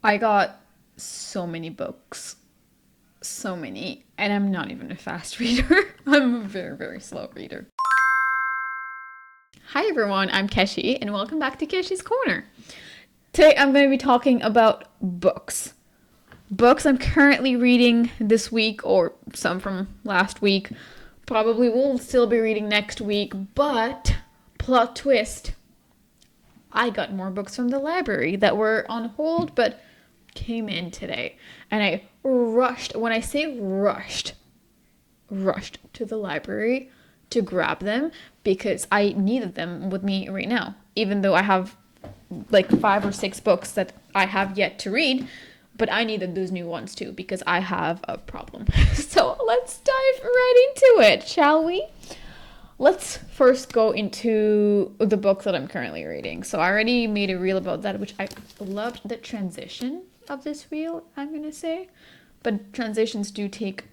I got so many books. So many. And I'm not even a fast reader. I'm a very, very slow reader. Hi everyone, I'm Keshi, and welcome back to Keshi's Corner. Today I'm going to be talking about books. Books I'm currently reading this week, or some from last week. Probably will still be reading next week, but plot twist. I got more books from the library that were on hold, but came in today. And I rushed, when I say rushed to the library to grab them because I needed them with me right now. Even though I have like 5 or 6 books that I have yet to read, but I needed those new ones too because I have a problem. So let's dive right into it, shall we? Let's first go into the book that I'm currently reading. So I already made a reel about that, which I loved the transition of this reel, I'm going to say. But transitions do take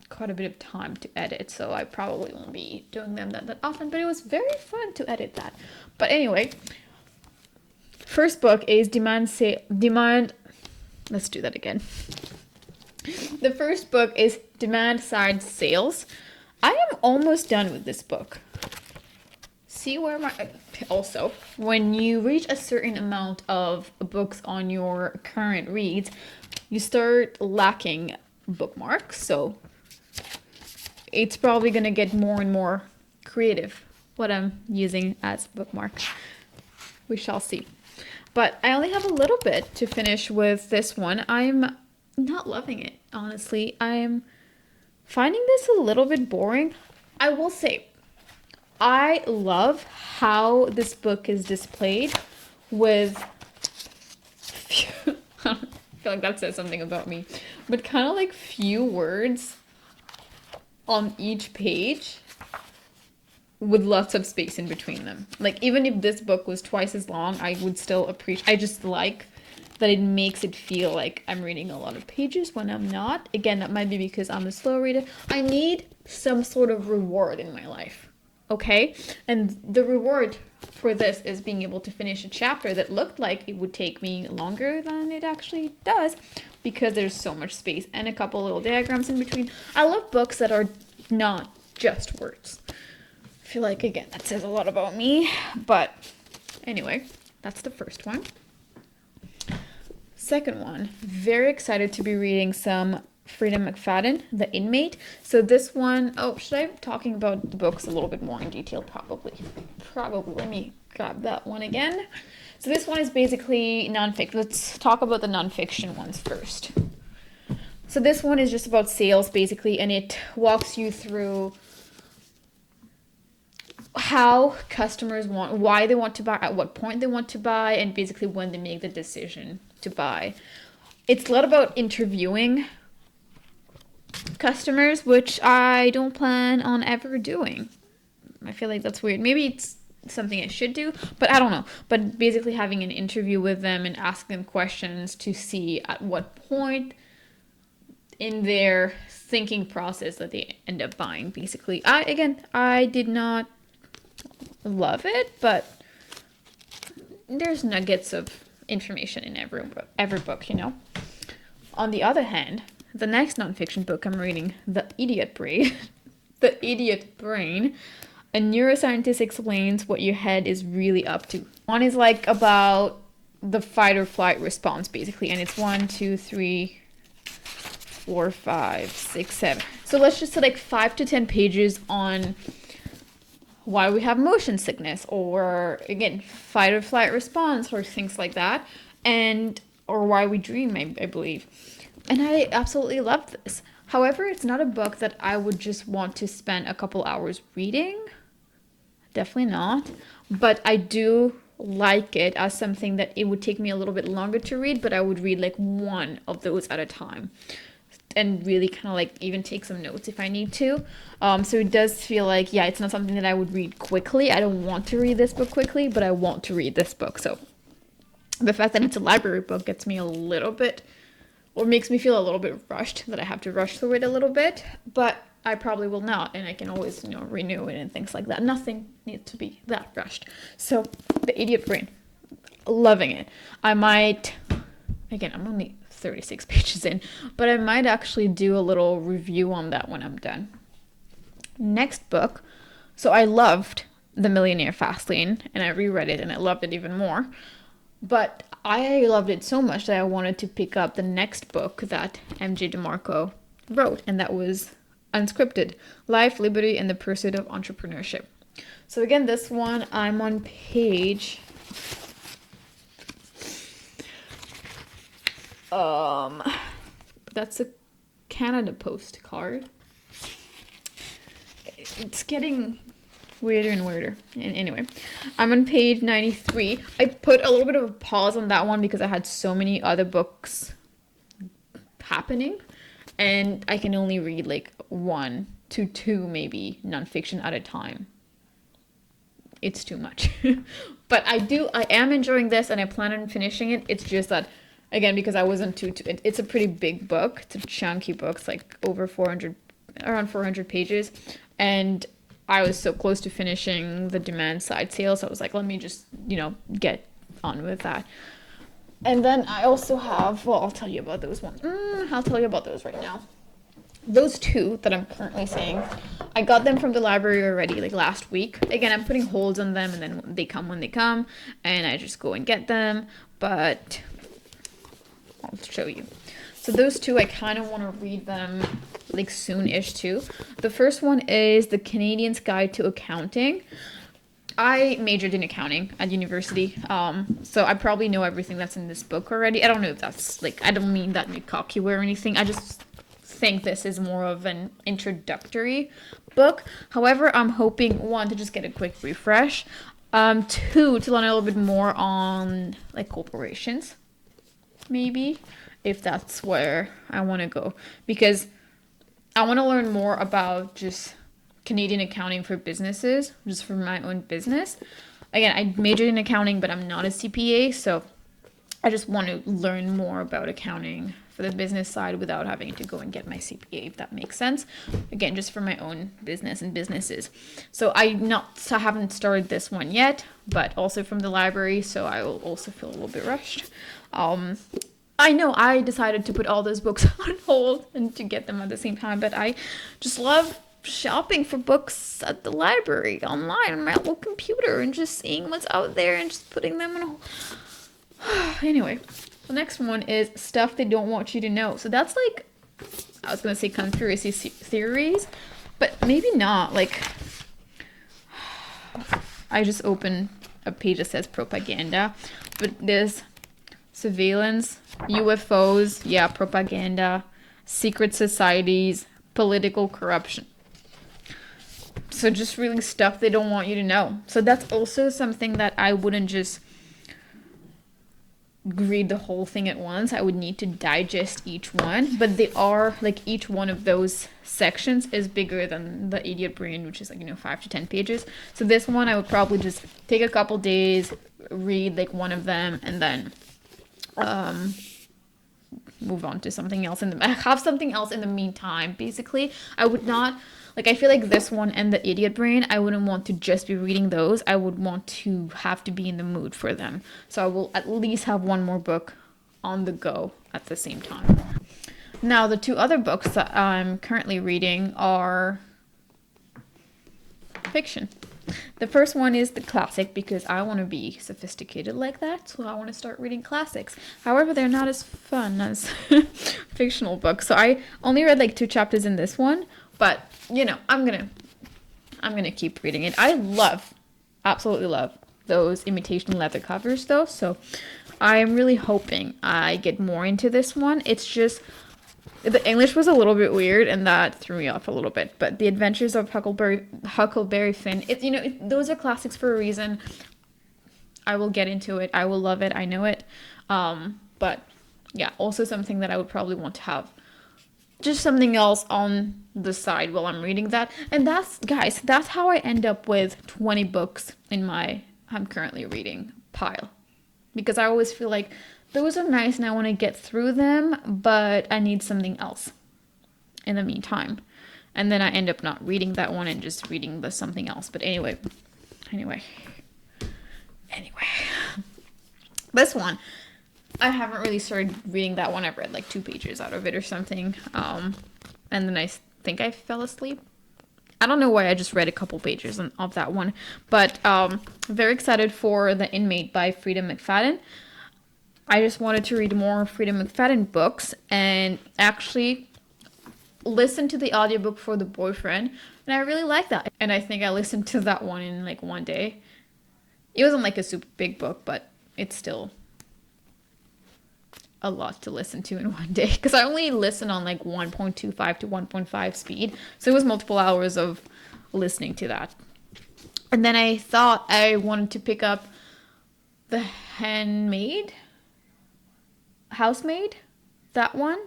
quite a bit of time to edit, so I probably won't be doing them that often, but it was very fun to edit that. But anyway, first book is let's do that again. The first book is Demand Side Sales. I am almost done with this book. See where also, when you reach a certain amount of books on your current reads, you start lacking bookmarks, so it's probably going to get more and more creative what I'm using as bookmarks. We shall see. But I only have a little bit to finish with this one. I'm not loving it, honestly. I'm finding this a little bit boring. I will say, I love how this book is displayed with I feel like that says something about me, but kind of like few words on each page with lots of space in between them. Like, even if this book was twice as long, I would still appreciate. I just like that it makes it feel like I'm reading a lot of pages when I'm not. Again, that might be because I'm a slow reader. I need some sort of reward in my life, okay? And the reward for this is being able to finish a chapter that looked like it would take me longer than it actually does because there's so much space and a couple little diagrams in between. I love books that are not just words. I feel like, again, that says a lot about me. But anyway, that's the first one. Second one, very excited to be reading some Freida McFadden, The Inmate. So this one, should I be talking about the books a little bit more in detail? Probably. Let me grab that one again. So this one is basically nonfiction. Let's talk about the nonfiction ones first. So this one is just about sales, basically, and it walks you through how customers why they want to buy, at what point they want to buy, and basically when they make the decision to buy. It's a lot about interviewing customers, which I don't plan on ever doing. I feel like that's weird. Maybe it's something I should do, but I don't know. But basically having an interview with them and asking them questions to see at what point in their thinking process that they end up buying, basically. I did not love it, but there's nuggets of information in every book, you know. On the other hand, the next nonfiction book I'm reading, The Idiot Brain, The Idiot Brain, a neuroscientist explains what your head is really up to. One is like about the fight or flight response, basically, and it's 1, 2, 3, 4, 5, 6, 7. So let's just say like 5 to 10 pages on why we have motion sickness, or again, fight or flight response, or things like that, or why we dream, I believe. And I absolutely love this. However, it's not a book that I would just want to spend a couple hours reading. Definitely not. But I do like it as something that it would take me a little bit longer to read, but I would read like one of those at a time and really kind of like even take some notes if I need to. So it does feel like, yeah, it's not something that I would read quickly. I don't want to read this book quickly, but I want to read this book. So the fact that it's a library book gets me a little bit, or makes me feel a little bit rushed, that I have to rush through it a little bit, but I probably will not, and I can always, renew it and things like that. Nothing needs to be that rushed. So, The Idiot Brain, loving it. I might Again, I'm only 36 pages in, but I might actually do a little review on that when I'm done. Next book. So I loved The Millionaire Fastlane, and I reread it and I loved it even more. But I loved it so much that I wanted to pick up the next book that MJ DeMarco wrote, and that was Unscripted: Life, Liberty, and the Pursuit of Entrepreneurship. So again, this one, I'm on page that's a Canada Post card. It's getting weirder and weirder. And anyway, I'm on page 93. I put a little bit of a pause on that one because I had so many other books happening, and I can only read like 1 to 2 maybe nonfiction at a time. It's too much. But I am enjoying this, and I plan on finishing it. It's just that, again, because I wasn't it's a pretty big book. It's a chunky book. It's like around 400 pages. And I was so close to finishing the demand side sale, so I was like, let me just, get on with that. And then I also have, I'll tell you about those ones. I'll tell you about those right now. Those 2 that I'm currently saying, I got them from the library already, like last week. Again, I'm putting holds on them, and then they come when they come, and I just go and get them. But I'll show you. So those 2, I kind of want to read them like soon-ish too. The first one is The Canadian's Guide to Accounting. I majored in accounting at university, so I probably know everything that's in this book already. I don't know if that's I don't mean that to be cocky or anything. I just think this is more of an introductory book. However, I'm hoping, 1, to just get a quick refresh, 2, to learn a little bit more on corporations, maybe, if that's where I want to go, because I want to learn more about just Canadian accounting for businesses, just for my own business. Again, I majored in accounting, but I'm not a CPA, so I just want to learn more about accounting for the business side without having to go and get my CPA, if that makes sense. Again, just for my own business and businesses. So I haven't started this one yet, but also from the library, so I will also feel a little bit rushed. I know I decided to put all those books on hold and to get them at the same time, but I just love shopping for books at the library, online, on my little computer, and just seeing what's out there and just putting them on hold. Anyway, the next one is Stuff They Don't Want You to Know. So that's I was going to say conspiracy theories, but maybe not. I just opened a page that says propaganda, but there's surveillance, UFOs, propaganda, secret societies, political corruption. So just really stuff they don't want you to know. So that's also something that I wouldn't just read the whole thing at once. I would need to digest each one, but they are each one of those sections is bigger than the Idiot Brain, which is 5 to 10 pages. So this one I would probably just take a couple days, read one of them, and then move on to something else have something else in the meantime. Basically, I would not I feel like this one and the Idiot Brain, I wouldn't want to just be reading those. I would want to have to be in the mood for them. So I will at least have one more book on the go at the same time. Now, the 2 other books that I'm currently reading are fiction. The first one is the classic, because I want to be sophisticated like that, so I want to start reading classics. However, they're not as fun as fictional books. So I only read 2 chapters in this one, but I'm gonna keep reading it. I absolutely love those imitation leather covers though, so I'm really hoping I get more into this one. It's just the English was a little bit weird, and that threw me off a little bit. But The Adventures of Huckleberry Finn, those are classics for a reason. I will get into it. I will love it. I know it. But yeah, also something that I would probably want to have just something else on the side while I'm reading that. And that's how I end up with 20 books in my I'm currently reading pile. Because I always feel like those are nice and I want to get through them, but I need something else in the meantime. And then I end up not reading that one and just reading the something else. But anyway. This one. I haven't really started reading that one. I've read like 2 pages out of it or something. And then I think I fell asleep. I don't know why I just read a couple pages of that one. But very excited for The Inmate by Frida McFadden. I just wanted to read more Frida McFadden books and actually listen to the audiobook for The Boyfriend. And I really like that. And I think I listened to that one in like one day. It wasn't like a super big book, but it's still a lot to listen to in one day. Because I only listen on like 1.25 to 1.5 speed. So it was multiple hours of listening to that. And then I thought I wanted to pick up The Housemaid, that one.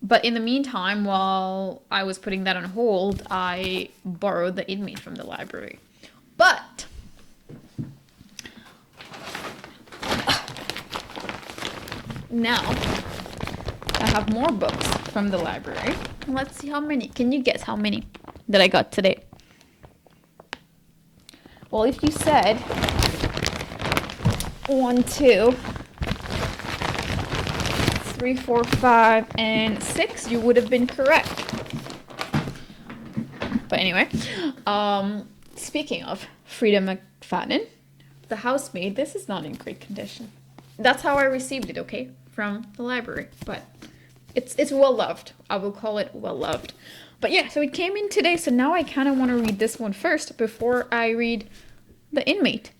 But in the meantime, while I was putting that on hold, I borrowed The Inmate from the library. But now I have more books from the library. Let's see how many. Can you guess how many that I got today? Well, if you said 1, 2, 3, 4, 5, and 6, you would have been correct. But anyway, speaking of Frida McFadden, The Housemaid, this is not in great condition. That's how I received it, okay, from the library. But it's well loved. I will call it well loved. But yeah, so it came in today, so now I kind of want to read this one first before I read The Inmate.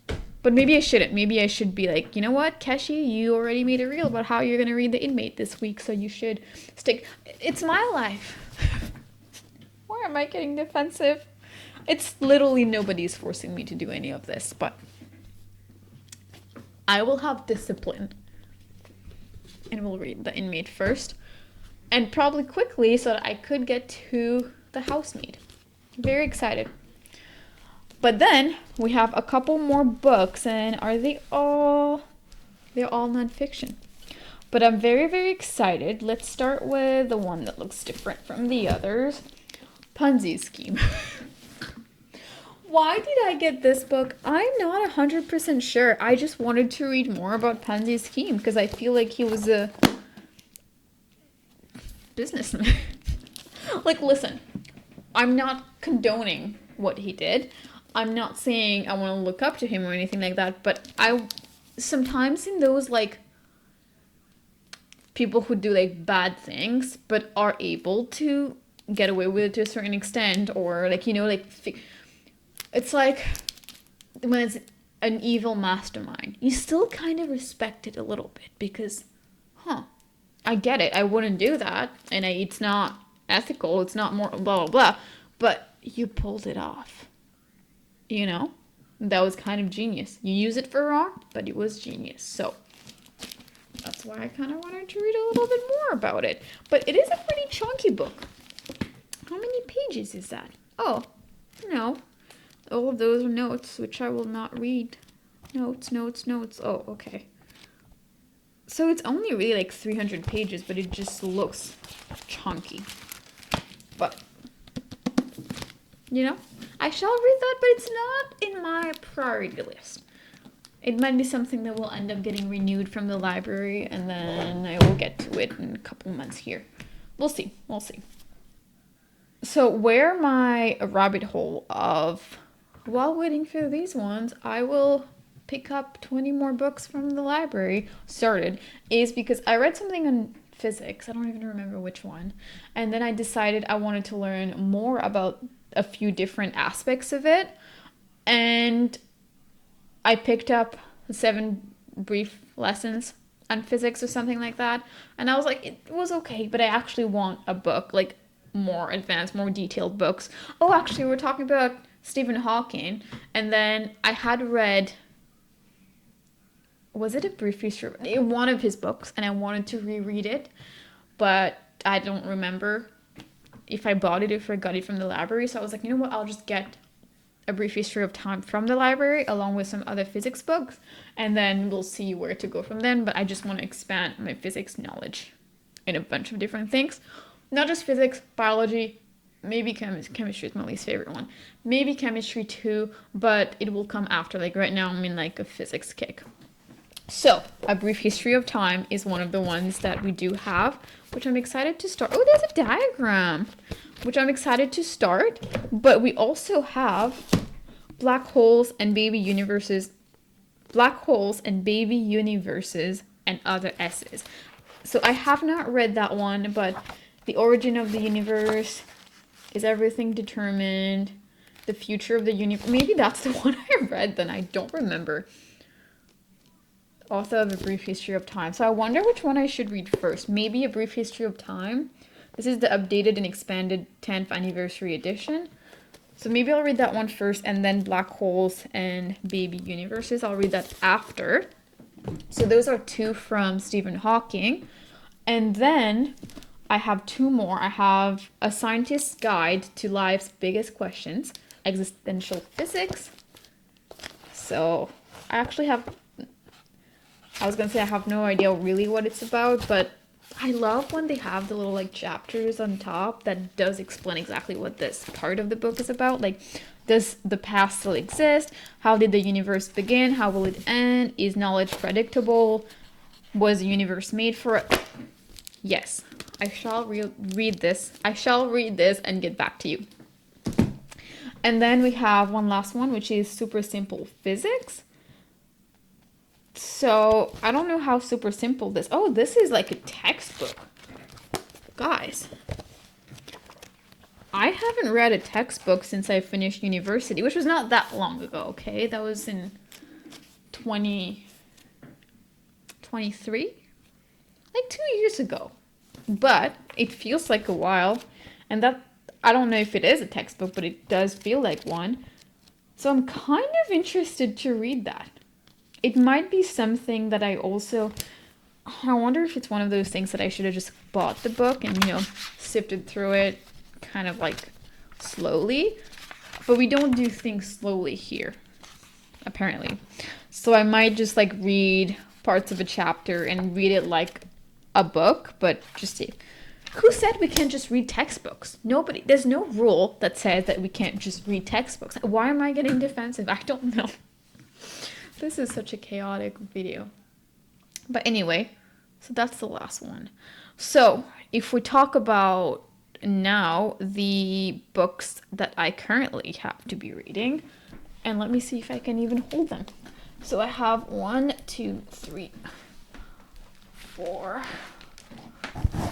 But maybe I shouldn't. Maybe I should be like, you know what, Keshi, you already made a reel about how you're going to read The Inmate this week, so you should stick. It's my life. Why am I getting defensive? It's literally nobody's forcing me to do any of this, but I will have discipline and will read The Inmate first and probably quickly so that I could get to The Housemaid. Very excited. But then we have a couple more books, and are they all... They're all nonfiction. But I'm very, very excited. Let's start with the one that looks different from the others. Ponzi Scheme. Why did I get this book? I'm not 100% sure. I just wanted to read more about Ponzi Scheme because I feel like he was a businessman. Like, listen, I'm not condoning what he did. I'm not saying I want to look up to him or anything like that, but I sometimes in those like people who do like bad things but are able to get away with it to a certain extent, or like, you know, like it's like when it's an evil mastermind, you still kind of respect it a little bit because, I get it, I wouldn't do that, and it's not ethical, it's not more blah blah blah, but you pulled it off. You know, that was kind of genius. You use it for wrong, but it was genius. So that's why I kind of wanted to read a little bit more about it. But it is a pretty chunky book. How many pages is that? Oh, no. All of those are notes, which I will not read. Notes. Oh, okay. So it's only really like 300 pages, but it just looks chunky. But, you know, I shall read that, but it's not in my priority list. It might be something that will end up getting renewed from the library, and then I will get to it in a couple months here. We'll see. So where my rabbit hole of, while waiting for these ones, I will pick up 20 more books from the library started, is because I read something on physics. I don't even remember which one. And then I decided I wanted to learn more about a few different aspects of it, and I picked up 7 brief lessons on physics or something like that, and I was like, it was okay, but I actually want a book, like more advanced, more detailed books. Oh, actually, we're talking about Stephen Hawking, and then I had read, was it a brief history? One of his books, and I wanted to reread it, but I don't remember if I bought it, if I got it from the library. So I was like, you know what, I'll just get A Brief History of Time from the library along with some other physics books, and then we'll see where to go from then. But I just want to expand my physics knowledge in a bunch of different things. Not just physics, biology, maybe chemistry is my least favorite one. Maybe chemistry too, but it will come after. Like right now I'm in like a physics kick. So, A Brief History of Time is one of the ones that we do have, which I'm excited to start. Oh, there's a diagram, which I'm excited to start. But we also have Black Holes and Baby Universes, Black Holes and Baby Universes, and Other S's. So I have not read that one, but The Origin of the Universe, Is Everything Determined, The Future of the Universe. Maybe that's the one I read, then I don't remember. Author of A Brief History of Time. So I wonder which one I should read first. Maybe A Brief History of Time. This is the updated and expanded 10th anniversary edition. So maybe I'll read that one first, and then Black Holes and Baby Universes. I'll read that after. So those are two from Stephen Hawking. And then I have two more. I have A Scientist's Guide to Life's Biggest Questions, Existential Physics. So I actually have, I was going to say I have no idea really what it's about, but I love when they have the little like chapters on top that does explain exactly what this part of the book is about. Like, does the past still exist? How did the universe begin? How will it end? Is knowledge predictable? Was the universe made for it? Yes, I shall read this. I shall read this and get back to you. And then we have one last one, which is Super Simple Physics. So I don't know how super simple this. Oh, this is like a textbook. Guys, I haven't read a textbook since I finished university, which was not that long ago, okay? That was in 2023? Like 2 years ago. But it feels like a while. And that, I don't know if it is a textbook, but it does feel like one. So I'm kind of interested to read that. It might be something that I wonder if it's one of those things that I should have just bought the book and, sifted through it kind of like slowly. But we don't do things slowly here, apparently. So I might just like read parts of a chapter and read it like a book, but just see. Who said we can't just read textbooks? Nobody. There's no rule that says that we can't just read textbooks. Why am I getting defensive? I don't know. This is such a chaotic video. But anyway, so that's the last one. So if we talk about now the books that I currently have to be reading, and let me see if I can even hold them. So I have 1, 2, 3, 4,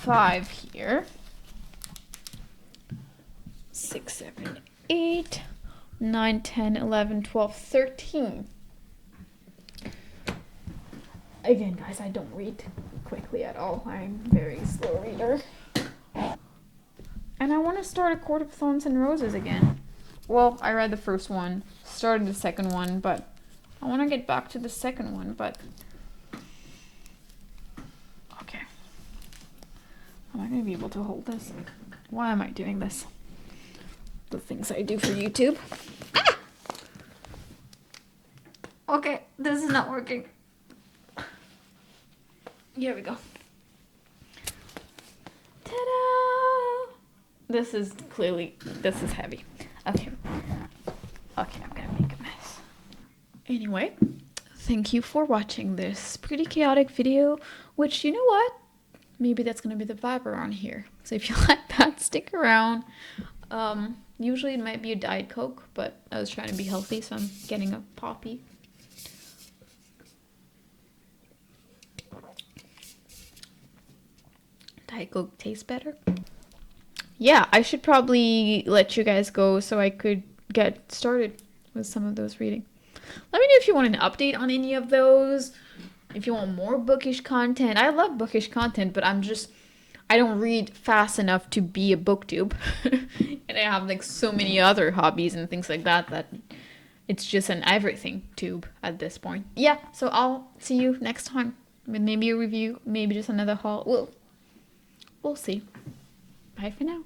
5 here. 6, 7, 8, 9, 10, 11, 12, 13. Again, guys, I don't read quickly at all. I'm a very slow reader. And I want to start A Court of Thorns and Roses again. Well, I read the first one, started the second one, but I want to get back to the second one, but... Okay. Am I going to be able to hold this? Why am I doing this? The things I do for YouTube. Ah! Okay, this is not working. Here we go. Ta-da! This is heavy. Okay. Okay, I'm gonna make a mess. Anyway, thank you for watching this pretty chaotic video, which, you know what? Maybe that's gonna be the vibe around here. So if you like that, stick around. Usually it might be a Diet Coke, but I was trying to be healthy, so I'm getting a Poppy. Diet Coke tastes better. Yeah, I should probably let you guys go so I could get started with some of those reading. Let me know if you want an update on any of those. If you want more bookish content. I love bookish content, but I don't read fast enough to be a booktube. And I have like so many other hobbies and things like that it's just an everything tube at this point. Yeah, so I'll see you next time with maybe a review, maybe just another haul. We'll see. Bye for now.